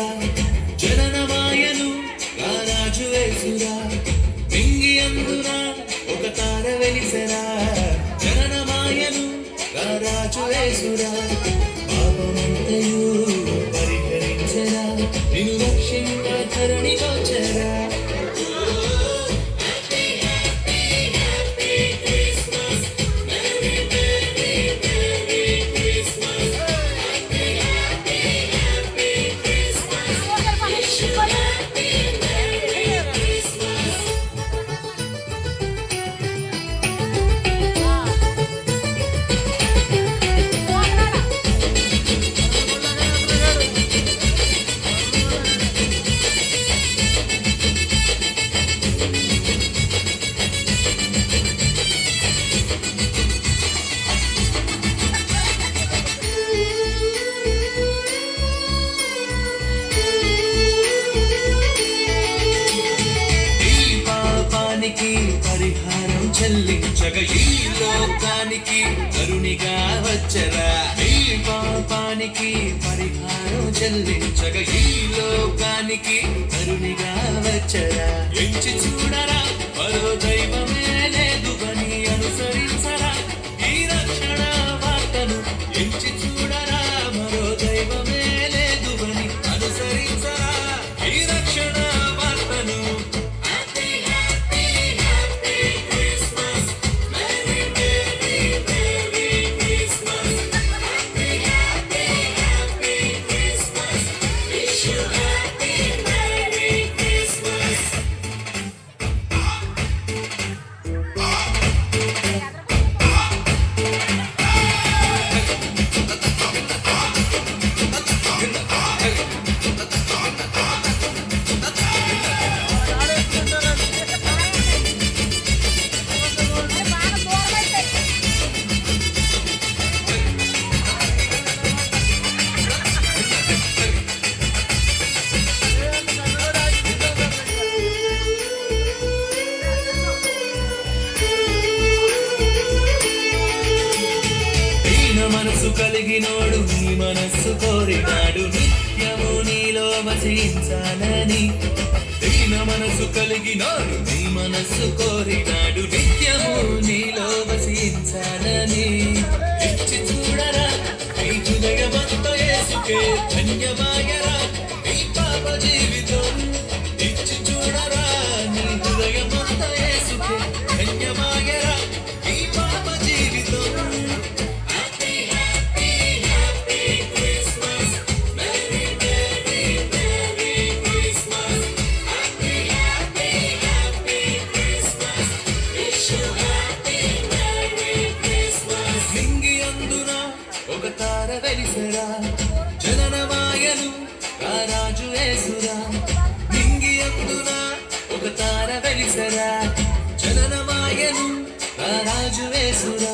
వెలిసెరా, జననమాయను రారాజు యేసురా. మింగి అందున ఒక తార వెలిసెరా, జననమాయను రారాజు యేసురా. పాపమంతయు పరిహరించెరా, నిన్ను రక్షింప ధరణికొచ్చెరా. పరిహారం చెల్లించగ ఈ లోకానికి కరుణిగా వచ్చరా. ఈ పాపానికి పరిహారం చెల్లించగ ఈ లోకానికి కరుణిగా వచ్చరా. ఎంచి చూడరా, మరో దైవమే లేదు అని అనుసరించరా ఈ రక్షణ వార్తను. ఎంచి చూడరా, మరో దైవమే లేదు అని అనుసరించరా ఈ రక్షణ వార్తను. మనసు కలిగినోడు నీ మనస్సు కోరినాడు, నిత్యము నీలో వసించాలని. దీన మనసు కలిగినోడు నీ మనస్సు కోరినాడు, నిత్యము నీలో వసించాలని. ఇచ్చి చూడరా, ఈ హృదయమంతా యేసుకే ధన్యమాయరా ఈ పాప జీవితం. ఇచ్చి చూడరా, నీ హృదయమంతా యేసుకే ధన్యమాయరా ఈ పాప జీవితం. ఒక తార వెలిసెరా, జననమాయను రారాజు యేసురా. మింగి అందున ఒక తార వెలిసెరా, జననమాయను రారాజు యేసురా.